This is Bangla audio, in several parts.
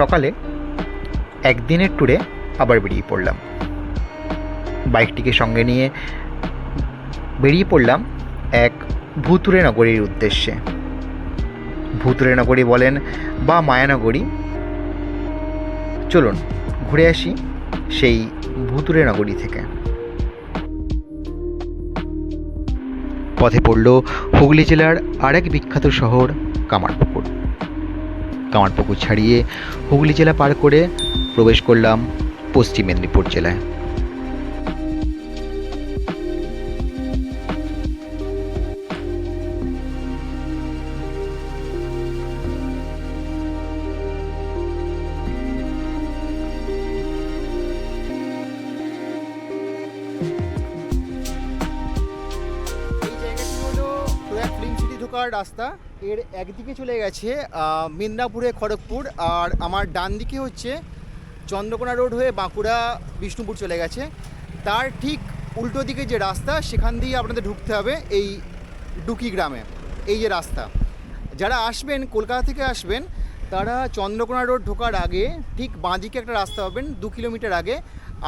সকালে একদিনের ট্যুরে আবার বেরিয়ে পড়লাম। বাইকটিকে সঙ্গে নিয়ে বেরিয়ে পড়লাম এক ভুতুড়ে নগরীর উদ্দেশ্যে। ভুতুড়ে নগরী বলেন বা মায়ানগরী, চলুন ঘুরে আসি সেই ভুতুড়ে নগরী থেকে। পথে পড়ল হুগলি জেলার আরেক বিখ্যাত শহর কামারপুকুর। কামারপুকুর ছাড়িয়ে হুগলি জেলা পার করে প্রবেশ করলাম পশ্চিম মেদিনীপুর জেলায়। রাস্তা এর একদিকে চলে গেছে মেদিনীপুরে খড়গপুর, আর আমার ডান দিকে হচ্ছে চন্দ্রকোনা রোড হয়ে বাঁকুড়া বিষ্ণুপুর চলে গেছে। তার ঠিক উল্টো দিকে যে রাস্তা, সেখান দিয়ে আপনাদের ঢুকতে হবে এই ডুকি গ্রামে। এই যে রাস্তা, যারা আসবেন কলকাতা থেকে আসবেন তারা চন্দ্রকোনা রোড ঢোকার আগে ঠিক বাঁদিকে একটা রাস্তা পাবেন 2 কিলোমিটার আগে।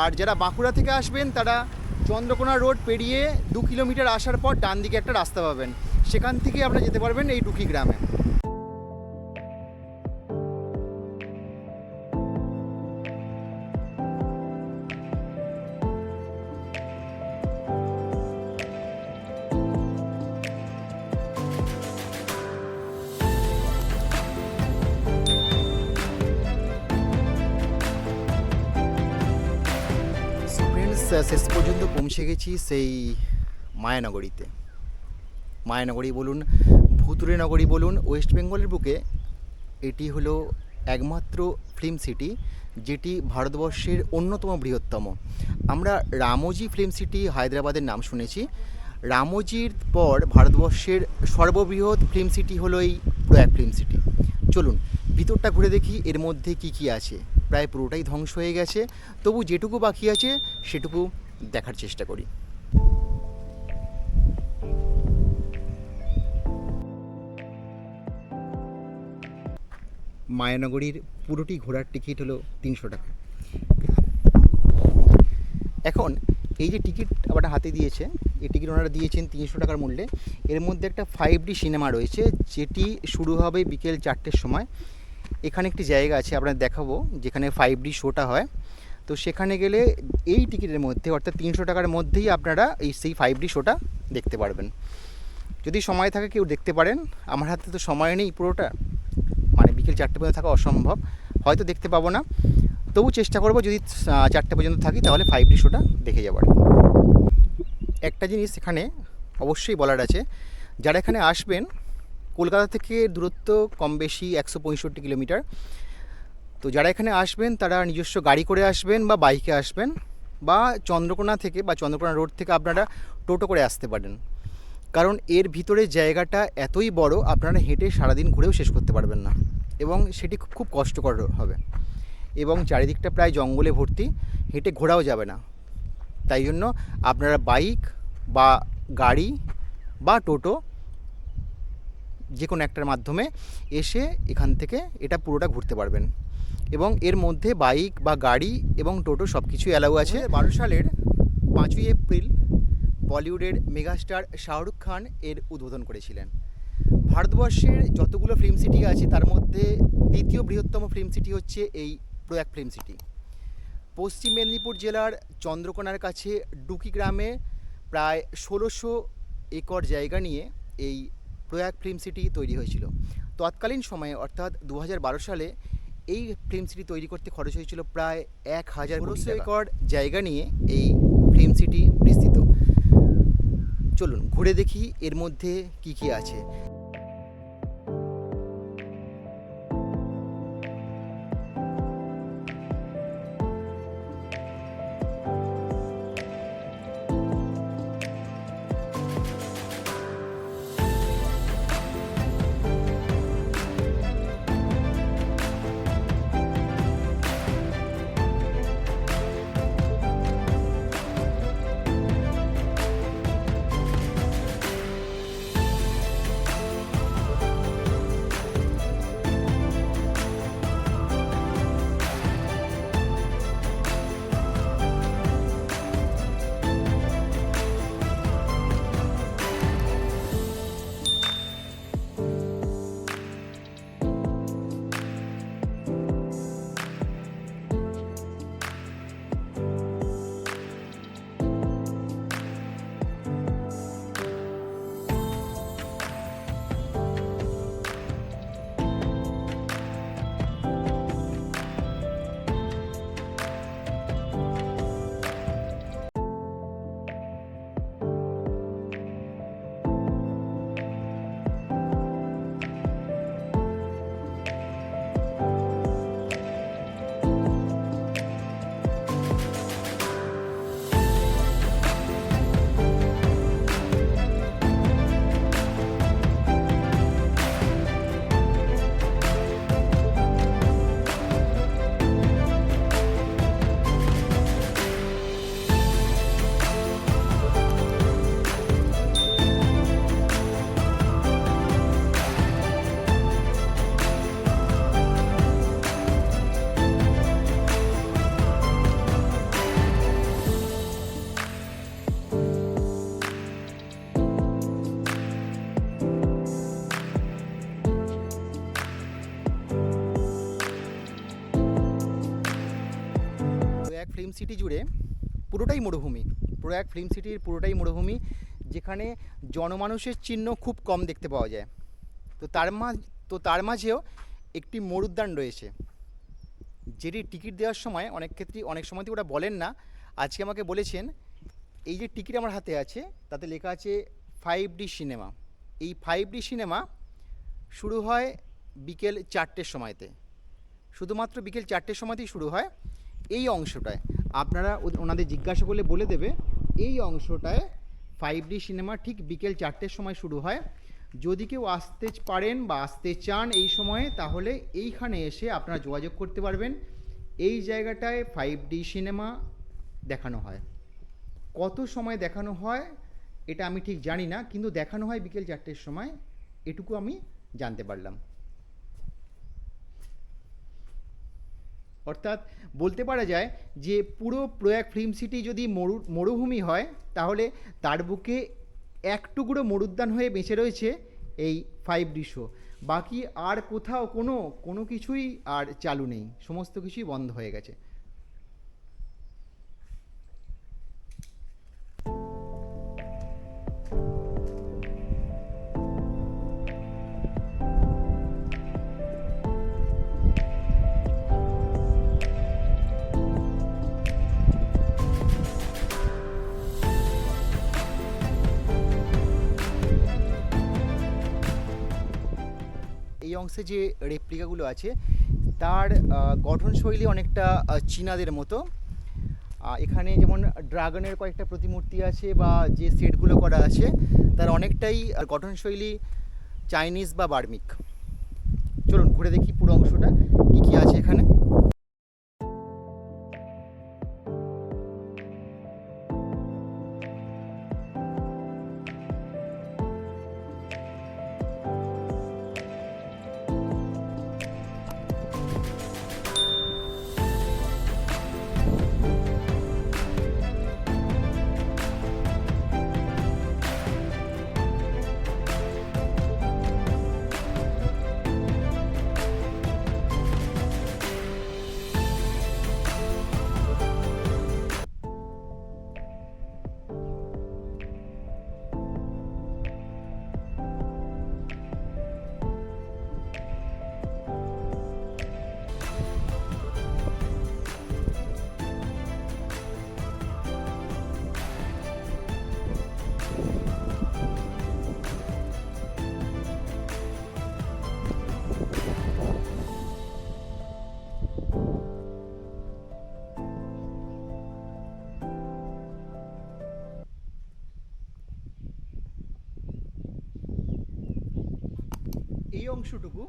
আর যারা বাঁকুড়া থেকে আসবেন তারা চন্দ্রকোনা রোড পেরিয়ে 2 কিলোমিটার আসার পর ডান দিকে একটা রাস্তা পাবেন, সেখান থেকে আপনারা যেতে পারবেন এই ডুকি গ্রামে। শেষ পর্যন্ত পৌঁছে গেছি সেই মায়ানগরীতে। মায়ানগরী বলুন, ভুতুড়ে নগরী বলুন, ওয়েস্ট বেঙ্গলের বুকে এটি হলো একমাত্র ফিল্ম সিটি যেটি ভারতবর্ষের অন্যতম বৃহত্তম। আমরা রামোজি ফিল্ম সিটি হায়দ্রাবাদের নাম শুনেছি, রামোজির পর ভারতবর্ষের সর্ববৃহৎ ফিল্ম সিটি হলো এই প্রয়াগ ফিল্ম সিটি। চলুন ভিতরটা ঘুরে দেখি এর মধ্যে কি কি আছে। প্রায় পুরোটাই ধ্বংস হয়ে গেছে, তবু যেটুকু বাকি আছে সেটুকু দেখার চেষ্টা করি। মায়ানগরীর পুরোটি ঘোরার টিকিট হলো 300 টাকা। এখন এই যে টিকিট আবার হাতে দিয়েছে, এই টিকিট ওনারা দিয়েছেন 300 টাকার মূল্যে। এর মধ্যে একটা 5D সিনেমা রয়েছে যেটি শুরু হবে বিকেল 4টের সময়। এখানে একটি জায়গা আছে আপনাদের দেখাবো যেখানে 5D শোটা হয়। তো সেখানে গেলে এই টিকিটের মধ্যে অর্থাৎ 300 টাকার মধ্যেই আপনারা সেই 5D শোটা দেখতে পারবেন। যদি সময় থাকে কেউ দেখতে পারেন, আমার হাতে তো সময় নেই পুরোটা, মানে বিকেল 4টে পর্যন্ত থাকা অসম্ভব, হয়তো দেখতে পাবো না, তবু চেষ্টা করব যদি 4টে পর্যন্ত থাকি তাহলে 5D শোটা দেখে যাবার। একটা জিনিস এখানে অবশ্যই বলার আছে, যারা এখানে আসবেন কলকাতা থেকে দূরত্ব কম বেশি 165 কিলোমিটার। তো যারা এখানে আসবেন তারা নিজস্ব গাড়ি করে আসবেন বা বাইকে আসবেন, বা চন্দ্রকোনা থেকে বা চন্দ্রকোনা রোড থেকে আপনারা টোটো করে আসতে পারেন। কারণ এর ভিতরে জায়গাটা এতই বড়, আপনারা হেঁটে সারাদিন ঘুরেও শেষ করতে পারবেন না, এবং সেটি খুব কষ্টকর হবে, এবং চারিদিকটা প্রায় জঙ্গলে ভর্তি, হেঁটে ঘোরাও যাবে না। তাই জন্য আপনারা বাইক বা গাড়ি বা টোটো যে কোনো একটার মাধ্যমে এসে এখান থেকে এটা পুরোটা ঘুরতে পারবেন। এবং এর মধ্যে বাইক বা গাড়ি এবং টোটো সব কিছুই অ্যালাউ আছে। 2012 সালের 5ই এপ্রিল বলিউডের মেগাস্টার শাহরুখ খান এর উদ্বোধন করেছিলেন। ভারতবর্ষের যতগুলো ফিল্ম সিটি আছে তার মধ্যে দ্বিতীয় বৃহত্তম ফিল্ম সিটি হচ্ছে এই প্রয়াগ ফিল্ম সিটি। পশ্চিম মেদিনীপুর জেলার চন্দ্রকোনার কাছে ডুকি গ্রামে প্রায় 1600 একর জায়গা নিয়ে এই প্রয়াগ ফিল্ম সিটি তৈরি হয়েছিল। তৎকালীন সময়ে অর্থাৎ 2012 সালে এই ফিল্ম সিটি তৈরি করতে খরচ হয়েছিল প্রায় 1000 একর জায়গা নিয়ে এই ফিল্ম সিটি বিস্তৃত। চলুন ঘুরে দেখি এর মধ্যে কি কি আছে। প্রয়াগ ফিল্ম সিটি জুড়ে পুরোটাই মরুভূমি। প্রয়াগ ফিল্ম সিটির পুরোটাই মরুভূমি, যেখানে জনমানুষের চিহ্ন খুব কম দেখতে পাওয়া যায়। তার মাঝেও একটি মরুদ্যান রয়েছে, যেটি টিকিট দেওয়ার সময় অনেক সময় ওরা বলেন না। আজকে আমাকে বলেছেন, এই যে টিকিট আমার হাতে আছে তাতে লেখা আছে 5D সিনেমা। এই 5D সিনেমা শুরু হয় বিকেল 4টের সময়তে, শুধুমাত্র বিকেল 4টের সময়তেই শুরু হয়। এই অংশটায় আপনারা ওনাদের জিজ্ঞাসা করলে বলে দেবে, এই অংশটায় 5D সিনেমা ঠিক বিকেল 4টের সময় শুরু হয়। যদি কেউ আসতে পারেন বা আসতে চান এই সময়ে, তাহলে এইখানে এসে আপনারা যোগাযোগ করতে পারবেন। এই জায়গাটায় 5D সিনেমা দেখানো হয়। কত সময় দেখানো হয় এটা আমি ঠিক জানি না, কিন্তু দেখানো হয় বিকেল 4টের সময়, এটুকু আমি জানতে পারলাম। অর্থাৎ বলতে পারা যায় যে পুরো প্রয়াগ ফিল্ম সিটি যদি মরুভূমি হয়, তাহলে তার বুকে এক টুকরো মরুদ্যান হয়ে বেঁচে রয়েছে এই 5D শো। বাকি আর কোথাও কোনো কিছুই আর চালু নেই, সমস্ত কিছুই বন্ধ হয়ে গেছে। এই অংশে যে রেপ্লিকাগুলো আছে তার গঠনশৈলী অনেকটা চীনাদের মতো। এখানে যেমন ড্রাগনের কয়েকটা প্রতিমূর্তি আছে বা যে সেটগুলো করা আছে তার অনেকটাই গঠনশৈলী চাইনিজ বা বার্মিক। চলুন ঘুরে দেখি পুরো অংশটা কী কী আছে এখানে। এই অংশটুকু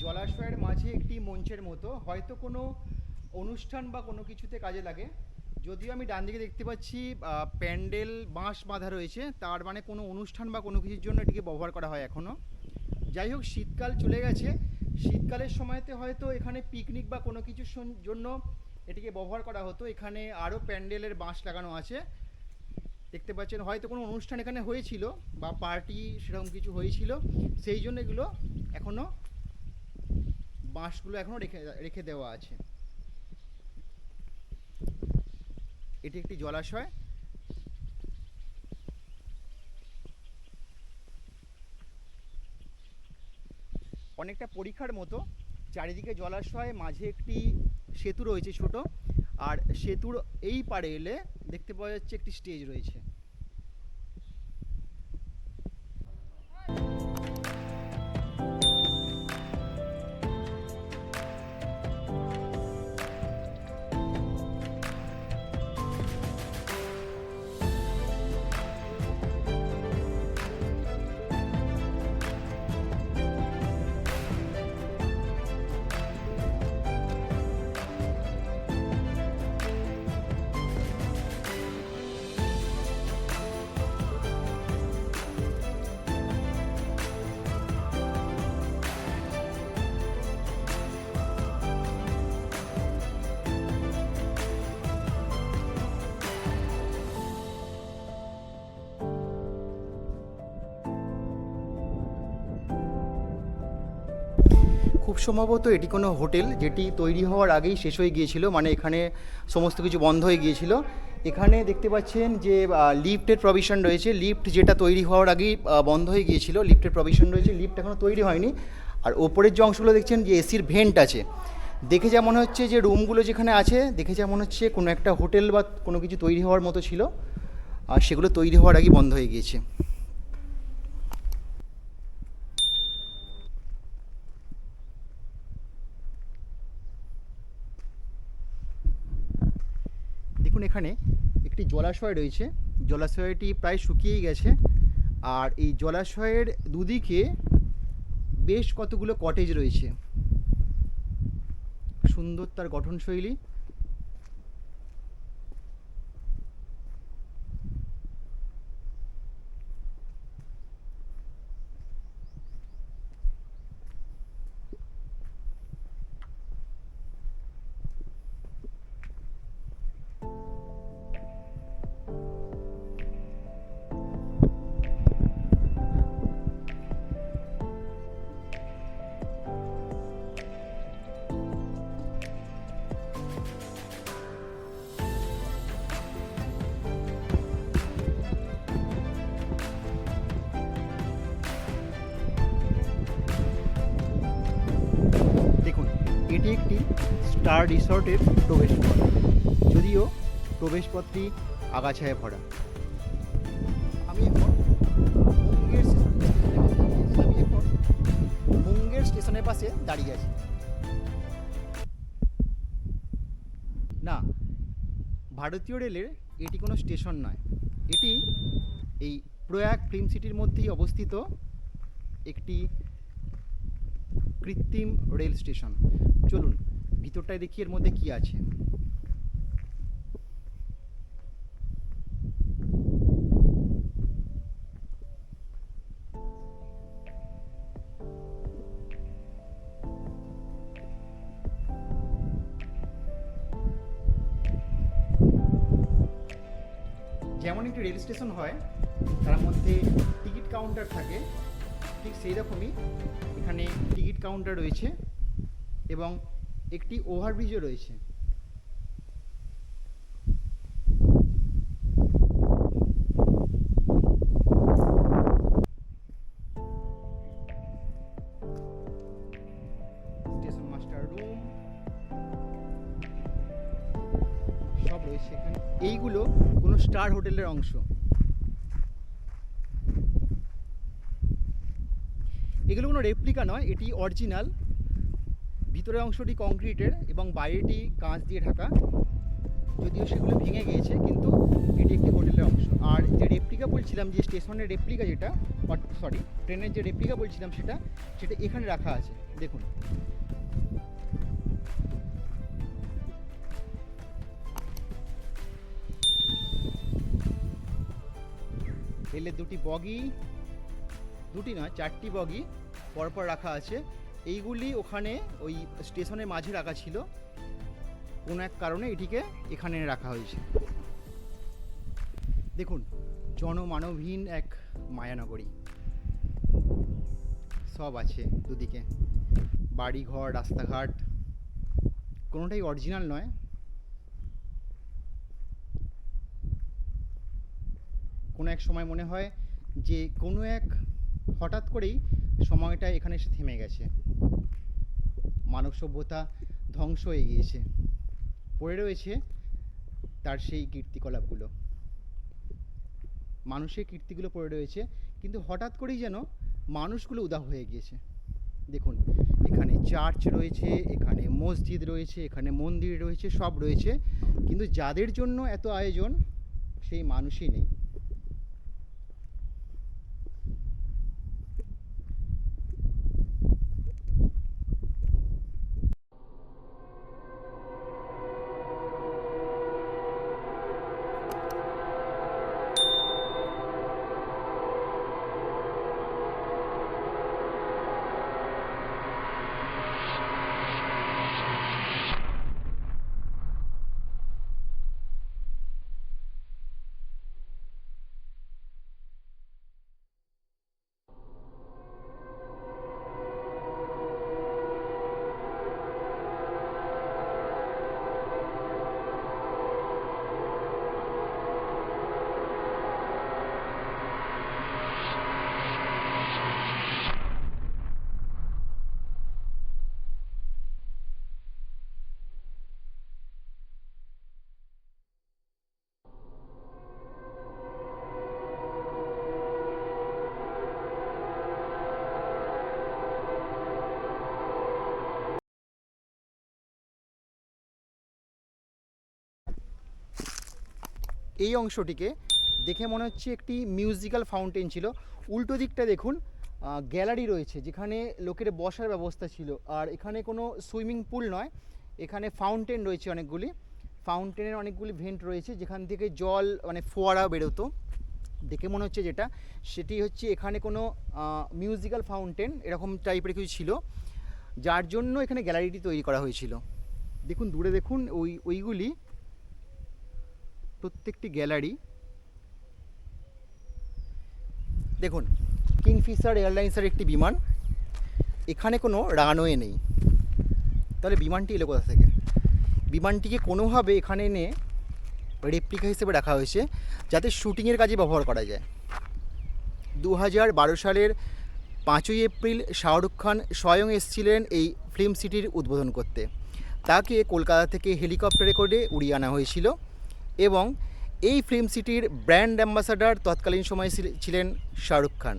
জলাশয়ের মাঝে একটি মঞ্চের মতো, হয়তো কোনো অনুষ্ঠান বা কোনো কিছুতে কাজে লাগে। যদিও আমি ডান দিকে দেখতে পাচ্ছি প্যান্ডেল বাঁশ বাঁধা রয়েছে, তার মানে কোনো অনুষ্ঠান বা কোনো কিছুর জন্য এটিকে ব্যবহার করা হয় এখনও। যাই হোক, শীতকাল চলে গেছে, শীতকালের সময়তে হয়তো এখানে পিকনিক বা কোনো কিছুর জন্য এটিকে ব্যবহার করা হতো। এখানে আরও প্যান্ডেলের বাঁশ লাগানো আছে দেখতে পাচ্ছেন, হয়তো কোনো অনুষ্ঠান এখানে হয়েছিল বা পার্টি সেরকম কিছু হয়েছিল, সেই জন্য এগুলো এখনও বাঁশগুলো এখনও রেখে দেওয়া আছে। এটি একটি জলাশয়। অনেকটা পরীক্ষার মতো, চারিদিকে জলাশয়, মাঝে একটি সেতু রয়েছে ছোট, আর সেতুর এই পাড়ে এলে দেখতে পাওয়া যাচ্ছে একটি স্টেজ রয়েছে। খুব সম্ভবত এটি কোনো হোটেল যেটি তৈরি হওয়ার আগেই শেষ হয়ে গিয়েছিল, মানে এখানে সমস্ত কিছু বন্ধ হয়ে গিয়েছিল। এখানে দেখতে পাচ্ছেন যে লিফটের প্রভিশন রয়েছে, লিফট যেটা তৈরি হওয়ার আগেই বন্ধ হয়ে গিয়েছিল, লিফটের প্রভিশন রয়েছে, লিফট এখনও তৈরি হয়নি। আর ওপরের যে অংশগুলো দেখছেন যে এসির ভেন্ট আছে, দেখে যা মনে হচ্ছে যে রুমগুলো যেখানে আছে দেখে যা মনে হচ্ছে কোনো একটা হোটেল বা কোনো কিছু তৈরি হওয়ার মতো ছিল, আর সেগুলো তৈরি হওয়ার আগেই বন্ধ হয়ে গিয়েছে। দেখুন এখানে একটি জলাশয় রয়েছে, জলাশয়টি প্রায় শুকিয়েই গেছে, আর এই জলাশয়ের দুদিকে বেশ কতগুলো কটেজ রয়েছে, সুন্দর তার গঠনশৈলী। দেখুন এটি একটি স্টার রিসর্টের প্রবেশপথ, যদিও প্রবেশপথটি আগাছায় ভরা। আমি এখন মুঙ্গের স্টেশনের পাশে দাঁড়িয়ে আছি। না, ভারতীয় রেলের এটি কোনো স্টেশন নয়, এটি এই প্রয়াগ ফিল্ম সিটির মধ্যেই অবস্থিত একটি কৃত্রিম রেল স্টেশন। চলুন ভিতরটায় দেখি এর মধ্যে কি আছে। যেমন একটি রেল স্টেশন হয় তার মধ্যে টিকিট কাউন্টার থাকে, ঠিক সেই রকমই এখানে টিকিট কাউন্টার রয়েছে এবং একটি ওভারব্রিজও রয়েছে। স্টেশন মাস্টার রুম সব রয়েছে এখানে। এইগুলো কোনো স্টার হোটেলের অংশ। এগুলো কোনো রেপ্লিকা নয়, এটি অরিজিনাল। ভিতরের অংশটি কংক্রিটের এবং বাইরেটি কাঁচ দিয়ে ঢাকা, যদিও সেগুলো ভেঙে গিয়েছে, কিন্তু এটি একটি হোটেলের অংশ। আর যে রেপ্লিকা বলছিলাম, যে স্টেশনের রেপ্লিকা যেটা, সরি ট্রেনের যে রেপ্লিকা বলছিলাম সেটা এখানে রাখা আছে। দেখুন রেলের দুটি বগি, দুটি নয় চারটি বগি পরপর রাখা আছে। এইগুলি ওখানে ওই স্টেশনের মাঝে রাখা ছিল, কোনো এক কারণে এটিকে এখানে রাখা হয়েছে। দেখুন জনমানবহীন এক মায়ানগরী, সব আছে দুদিকে, বাড়িঘর, রাস্তাঘাট, কোনোটাই অরিজিনাল নয়। কোনো এক সময় মনে হয় যে কোনো এক হঠাৎ করেই সময়টা এখানে এসে থেমে গেছে, মানব সভ্যতা ধ্বংস হয়ে গিয়েছে, পড়ে রয়েছে তার সেই কীর্তিকলাপগুলো, মানুষের কীর্তিগুলো পড়ে রয়েছে, কিন্তু হঠাৎ করেই যেন মানুষগুলো উধাও হয়ে গিয়েছে। দেখুন এখানে চার্চ রয়েছে, এখানে মসজিদ রয়েছে, এখানে মন্দির রয়েছে, সব রয়েছে, কিন্তু যাদের জন্য এত আয়োজন সেই মানুষই নেই। এই অংশটিকে দেখে মনে হচ্ছে একটি মিউজিক্যাল ফাউন্টেন ছিল। উল্টো দিকটা দেখুন গ্যালারি রয়েছে যেখানে লোকের বসার ব্যবস্থা ছিল। আর এখানে কোনো সুইমিং পুল নয়, এখানে ফাউন্টেন রয়েছে অনেকগুলি, ফাউন্টেনের অনেকগুলি ভেন্ট রয়েছে যেখান থেকে জল মানে ফোয়ারা বেরোতো। দেখে মনে হচ্ছে যেটা সেটি হচ্ছে এখানে কোনো মিউজিক্যাল ফাউন্টেন এরকম টাইপের কিছু ছিল, যার জন্য এখানে গ্যালারিটি তৈরি করা হয়েছিল। দেখুন দূরে দেখুন ওইগুলি প্রত্যেকটি গ্যালারি। দেখুন কিংফিশার এয়ারলাইন্সের একটি বিমান, এখানে কোনো রানওয়ে নেই, তাহলে বিমানটি এলো কোথা থেকে? বিমানটিকে কোনোভাবে এখানে এনে রেপ্লিকা হিসেবে রাখা হয়েছে যাতে শ্যুটিংয়ের কাজে ব্যবহার করা যায়। 2012 সালের 5ই এপ্রিল শাহরুখ খান স্বয়ং এসেছিলেন এই ফিল্ম সিটির উদ্বোধন করতে। তাকে কলকাতা থেকে হেলিকপ্টারে করে উড়িয়ে আনা হয়েছিল এবং এই ফিল্ম সিটির ব্র্যান্ড অ্যাম্বাসাডার তৎকালীন সময়ে ছিলেন শাহরুখ খান।